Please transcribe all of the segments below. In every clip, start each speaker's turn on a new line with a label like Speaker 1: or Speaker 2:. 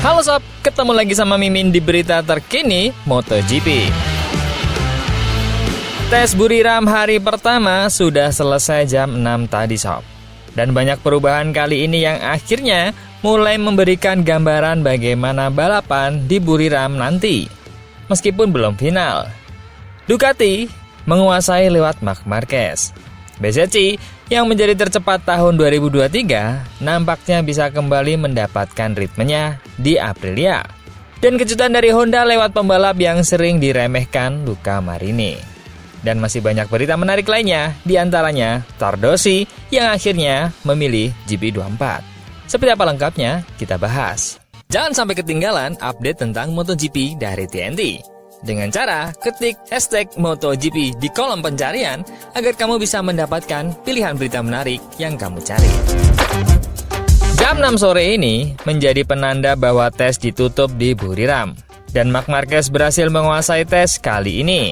Speaker 1: Halo sob, ketemu lagi sama Mimin di berita terkini MotoGP. Tes Buriram hari pertama sudah selesai jam 6 tadi sob. Dan banyak perubahan kali ini yang akhirnya mulai memberikan gambaran bagaimana balapan di Buriram nanti. Meskipun belum final. Ducati menguasai lewat Marc Marquez. Bezzecchi yang menjadi tercepat tahun 2023 nampaknya bisa kembali mendapatkan ritmenya di Aprilia. Dan kejutan dari Honda lewat pembalap yang sering diremehkan, Luca Marini. Dan masih banyak berita menarik lainnya, diantaranya Tardosi yang akhirnya memilih GP24. Seperti apa lengkapnya, kita bahas. Jangan sampai ketinggalan update tentang MotoGP dari TNT. Dengan cara ketik hashtag MotoGP di kolom pencarian agar kamu bisa mendapatkan pilihan berita menarik yang kamu cari. Jam 6 sore ini menjadi penanda bahwa tes ditutup di Buriram. Dan Marc Marquez berhasil menguasai tes kali ini.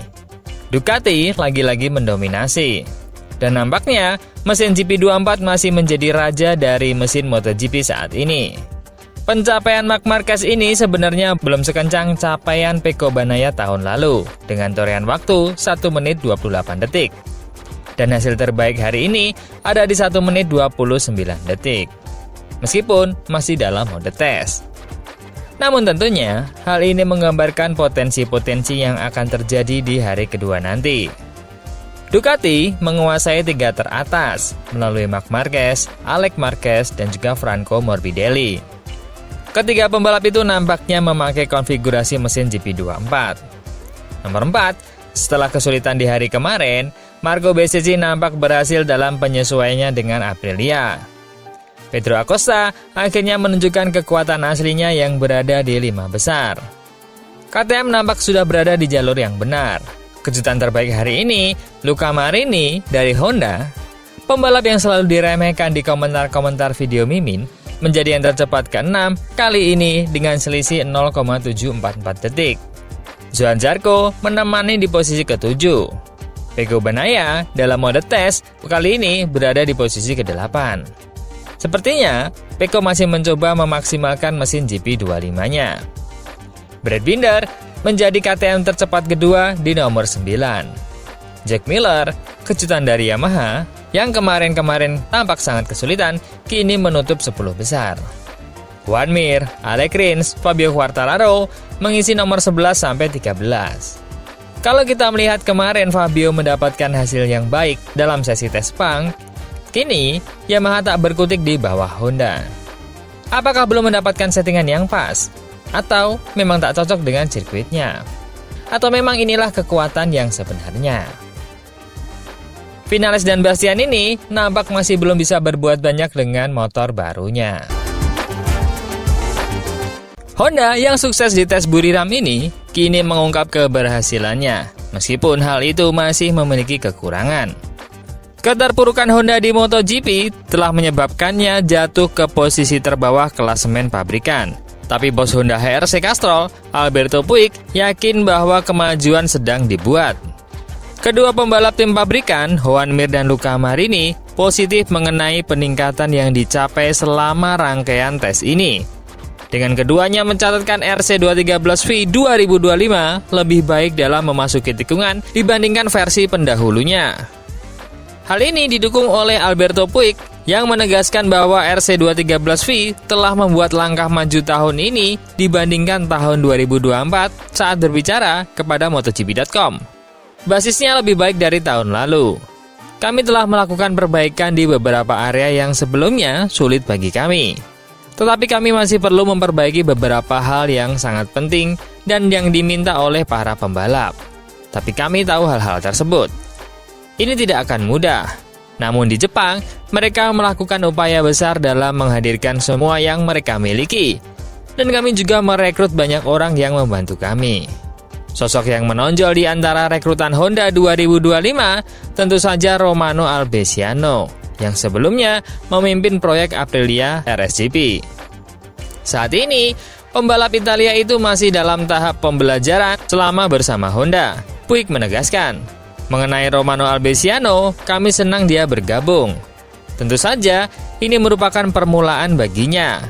Speaker 1: Ducati lagi-lagi mendominasi. Dan nampaknya mesin GP24 masih menjadi raja dari mesin MotoGP saat ini. Pencapaian Marc Marquez ini sebenarnya belum sekencang capaian Pecco Bagnaia tahun lalu dengan torehan waktu 1 menit 28 detik. Dan hasil terbaik hari ini ada di 1 menit 29 detik. Meskipun masih dalam mode tes. Namun tentunya hal ini menggambarkan potensi-potensi yang akan terjadi di hari kedua nanti. Ducati menguasai 3 teratas melalui Marc Marquez, Alex Marquez, dan juga Franco Morbidelli. Ketiga pembalap itu nampaknya memakai konfigurasi mesin GP24. Nomor 4, setelah kesulitan di hari kemarin, Marco Bezzecchi nampak berhasil dalam penyesuaiannya dengan Aprilia. Pedro Acosta akhirnya menunjukkan kekuatan aslinya yang berada di 5 besar. KTM nampak sudah berada di jalur yang benar. Kejutan terbaik hari ini, Luca Marini dari Honda, pembalap yang selalu diremehkan di komentar-komentar video Mimin, menjadi yang tercepat ke-6 kali ini dengan selisih 0,744 detik. Johann Zarco menemani di posisi ke-7. Pecco Bagnaia dalam mode tes kali ini berada di posisi ke-8. Sepertinya Pecco masih mencoba memaksimalkan mesin GP25-nya. Brad Binder menjadi KTM tercepat kedua di nomor 9. Jack Miller, kejutan dari Yamaha, yang kemarin-kemarin tampak sangat kesulitan, kini menutup 10 besar. Juan Mir, Alex Rins, Fabio Quartararo mengisi nomor 11 sampai 13. Kalau kita melihat kemarin Fabio mendapatkan hasil yang baik dalam sesi tes Sepang, kini Yamaha tak berkutik di bawah Honda. Apakah belum mendapatkan settingan yang pas? Atau memang tak cocok dengan sirkuitnya? Atau memang inilah kekuatan yang sebenarnya? Vinales dan Bastian ini nampak masih belum bisa berbuat banyak dengan motor barunya. Honda yang sukses di tes Buriram ini kini mengungkap keberhasilannya, meskipun hal itu masih memiliki kekurangan. Keterpurukan Honda di MotoGP telah menyebabkannya jatuh ke posisi terbawah klasemen pabrikan. Tapi bos Honda HRC Castrol, Alberto Puig, yakin bahwa kemajuan sedang dibuat. Kedua pembalap tim pabrikan, Juan Mir dan Luca Marini, positif mengenai peningkatan yang dicapai selama rangkaian tes ini. Dengan keduanya mencatatkan RC213V 2025 lebih baik dalam memasuki tikungan dibandingkan versi pendahulunya. Hal ini didukung oleh Alberto Puig yang menegaskan bahwa RC213V telah membuat langkah maju tahun ini dibandingkan tahun 2024 saat berbicara kepada MotoGP.com. Basisnya lebih baik dari tahun lalu. Kami telah melakukan perbaikan di beberapa area yang sebelumnya sulit bagi kami. Tetapi kami masih perlu memperbaiki beberapa hal yang sangat penting dan yang diminta oleh para pembalap. Tapi kami tahu hal-hal tersebut. Ini tidak akan mudah. Namun di Jepang, mereka melakukan upaya besar dalam menghadirkan semua yang mereka miliki. Dan kami juga merekrut banyak orang yang membantu kami. Sosok yang menonjol di antara rekrutan Honda 2025 tentu saja Romano Albesiano yang sebelumnya memimpin proyek Aprilia RSGP. Saat ini, pembalap Italia itu masih dalam tahap pembelajaran selama bersama Honda. Puig menegaskan, mengenai Romano Albesiano, kami senang dia bergabung. Tentu saja, ini merupakan permulaan baginya.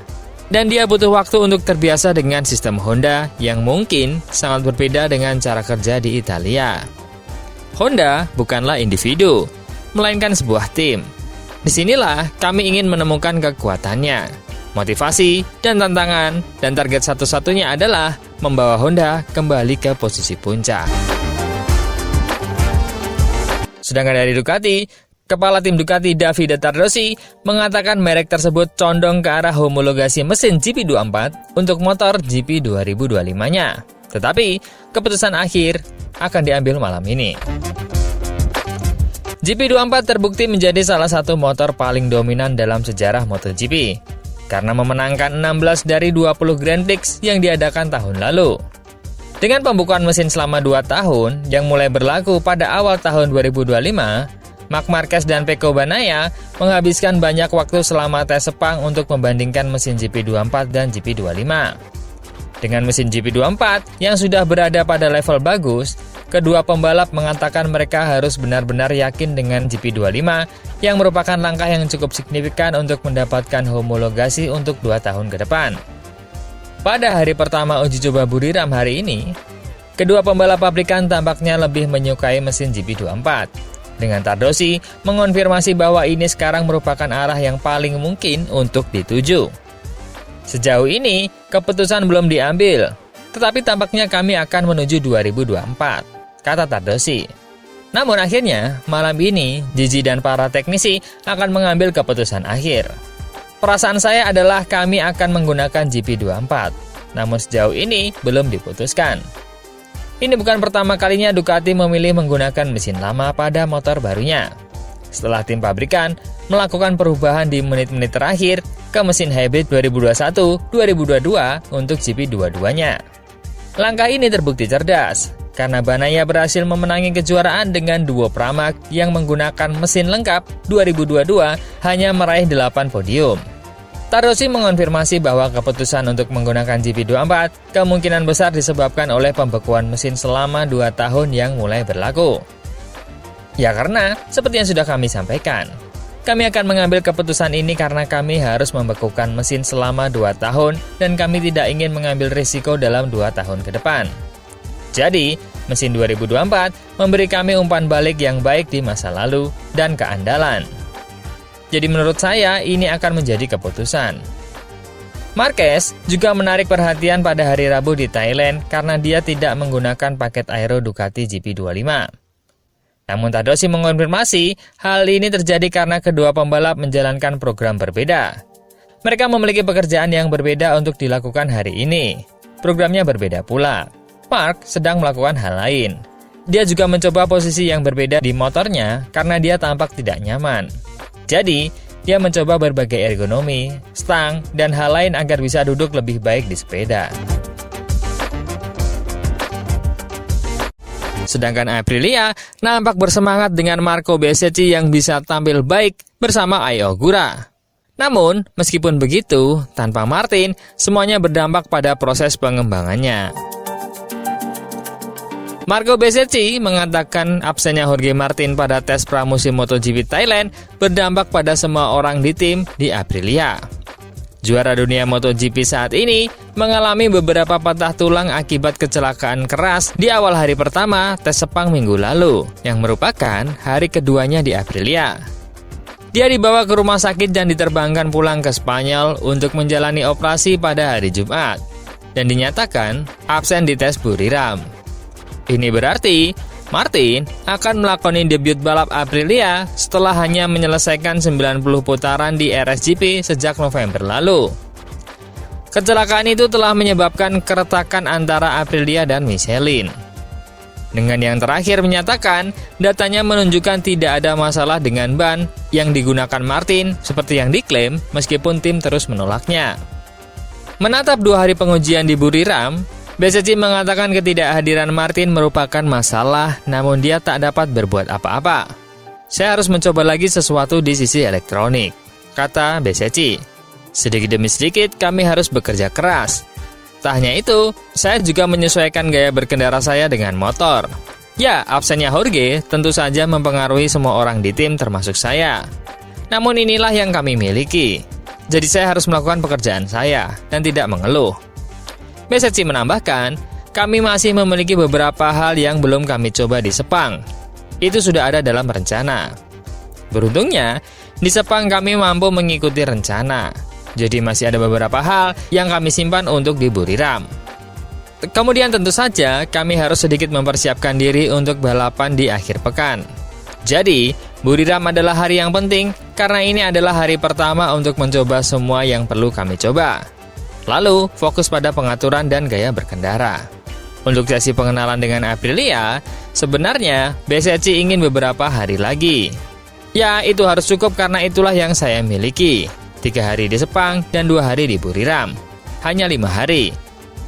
Speaker 1: Dan dia butuh waktu untuk terbiasa dengan sistem Honda yang mungkin sangat berbeda dengan cara kerja di Italia. Honda bukanlah individu, melainkan sebuah tim. Disinilah kami ingin menemukan kekuatannya, motivasi, dan tantangan, dan target satu-satunya adalah membawa Honda kembali ke posisi puncak. Sedangkan dari Ducati, Kepala Tim Ducati Davide Tardossi mengatakan merek tersebut condong ke arah homologasi mesin GP24 untuk motor GP 2025-nya. Tetapi, keputusan akhir akan diambil malam ini. GP24 terbukti menjadi salah satu motor paling dominan dalam sejarah MotoGP karena memenangkan 16 dari 20 Grand Prix yang diadakan tahun lalu. Dengan pembukaan mesin selama 2 tahun yang mulai berlaku pada awal tahun 2025, Marc Marquez dan Pecco Bagnaia menghabiskan banyak waktu selama tes Sepang untuk membandingkan mesin GP24 dan GP25. Dengan mesin GP24 yang sudah berada pada level bagus, kedua pembalap mengatakan mereka harus benar-benar yakin dengan GP25 yang merupakan langkah yang cukup signifikan untuk mendapatkan homologasi untuk 2 tahun ke depan. Pada hari pertama uji coba Buriram hari ini, kedua pembalap pabrikan tampaknya lebih menyukai mesin GP24. Dengan Tardossi mengonfirmasi bahwa ini sekarang merupakan arah yang paling mungkin untuk dituju. Sejauh ini, keputusan belum diambil, tetapi tampaknya kami akan menuju 2024, kata Tardossi. Namun akhirnya, malam ini, Gigi dan para teknisi akan mengambil keputusan akhir. Perasaan saya adalah kami akan menggunakan GP24, namun sejauh ini belum diputuskan. Ini bukan pertama kalinya Ducati memilih menggunakan mesin lama pada motor barunya. Setelah tim pabrikan melakukan perubahan di menit-menit terakhir ke mesin hybrid 2021-2022 untuk GP22-nya. Langkah ini terbukti cerdas, karena Bagnaia berhasil memenangi kejuaraan dengan duo Pramac yang menggunakan mesin lengkap 2022 hanya meraih 8 podium. Tardossi mengonfirmasi bahwa keputusan untuk menggunakan GP24 kemungkinan besar disebabkan oleh pembekuan mesin selama 2 tahun yang mulai berlaku. Ya karena, seperti yang sudah kami sampaikan, kami akan mengambil keputusan ini karena kami harus membekukan mesin selama 2 tahun dan kami tidak ingin mengambil risiko dalam 2 tahun ke depan. Jadi, mesin 2024 memberi kami umpan balik yang baik di masa lalu dan keandalan. Jadi menurut saya ini akan menjadi keputusan. Marquez juga menarik perhatian pada hari Rabu di Thailand karena dia tidak menggunakan paket aero Ducati GP25. Namun Tardossi mengonfirmasi hal ini terjadi karena kedua pembalap menjalankan program berbeda. Mereka memiliki pekerjaan yang berbeda untuk dilakukan hari ini. Programnya berbeda pula. Marc sedang melakukan hal lain. Dia juga mencoba posisi yang berbeda di motornya karena dia tampak tidak nyaman. Jadi, dia mencoba berbagai ergonomi, stang, dan hal lain agar bisa duduk lebih baik di sepeda. Sedangkan Aprilia nampak bersemangat dengan Marco Bezzecchi yang bisa tampil baik bersama Ai Ogura. Namun, meskipun begitu, tanpa Martin, semuanya berdampak pada proses pengembangannya. Marco Bezzecchi mengatakan absennya Jorge Martin pada tes pramusim MotoGP Thailand berdampak pada semua orang di tim di Aprilia. Juara dunia MotoGP saat ini mengalami beberapa patah tulang akibat kecelakaan keras di awal hari pertama tes Sepang minggu lalu, yang merupakan hari keduanya di Aprilia. Dia dibawa ke rumah sakit dan diterbangkan pulang ke Spanyol untuk menjalani operasi pada hari Jumat, dan dinyatakan absen di tes Buriram. Ini berarti Martin akan melakoni debut balap Aprilia setelah hanya menyelesaikan 90 putaran di RSGP sejak November lalu. Kecelakaan itu telah menyebabkan keretakan antara Aprilia dan Michelin. Dengan yang terakhir menyatakan, datanya menunjukkan tidak ada masalah dengan ban yang digunakan Martin seperti yang diklaim meskipun tim terus menolaknya. Menatap 2 hari pengujian di Buriram, Bezzecchi mengatakan ketidakhadiran Martin merupakan masalah, namun dia tak dapat berbuat apa-apa. Saya harus mencoba lagi sesuatu di sisi elektronik, kata Bezzecchi. Sedikit demi sedikit kami harus bekerja keras. Tak hanya itu, saya juga menyesuaikan gaya berkendara saya dengan motor. Ya, absennya Jorge tentu saja mempengaruhi semua orang di tim termasuk saya. Namun inilah yang kami miliki. Jadi saya harus melakukan pekerjaan saya dan tidak mengeluh. Besetsi menambahkan, kami masih memiliki beberapa hal yang belum kami coba di Sepang. Itu sudah ada dalam rencana. Beruntungnya, di Sepang kami mampu mengikuti rencana. Jadi masih ada beberapa hal yang kami simpan untuk di Buriram. Kemudian tentu saja kami harus sedikit mempersiapkan diri untuk balapan di akhir pekan. Jadi, Buriram adalah hari yang penting karena ini adalah hari pertama untuk mencoba semua yang perlu kami coba. Lalu, fokus pada pengaturan dan gaya berkendara. Untuk sesi pengenalan dengan Aprilia, sebenarnya BCC ingin beberapa hari lagi. Ya, itu harus cukup karena itulah yang saya miliki. 3 hari di Sepang dan 2 hari di Buriram. Hanya 5 hari.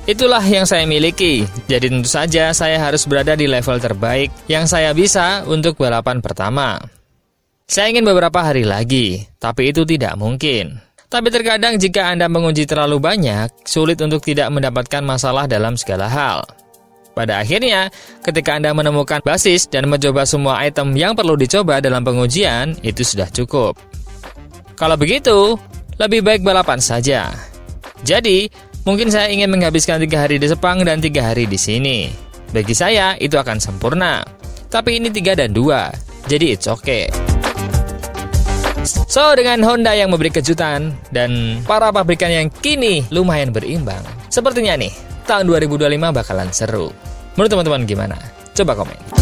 Speaker 1: Itulah yang saya miliki, jadi tentu saja saya harus berada di level terbaik yang saya bisa untuk balapan pertama. Saya ingin beberapa hari lagi, tapi itu tidak mungkin. Tapi terkadang jika Anda menguji terlalu banyak, sulit untuk tidak mendapatkan masalah dalam segala hal. Pada akhirnya, ketika Anda menemukan basis dan mencoba semua item yang perlu dicoba dalam pengujian, itu sudah cukup. Kalau begitu, lebih baik balapan saja. Jadi, mungkin saya ingin menghabiskan 3 hari di Sepang dan 3 hari di sini. Bagi saya, itu akan sempurna. Tapi ini 3 dan 2, jadi it's okay. So, dengan Honda yang memberi kejutan dan para pabrikan yang kini lumayan berimbang, sepertinya nih, tahun 2025 bakalan seru. Menurut teman-teman gimana? Coba komen.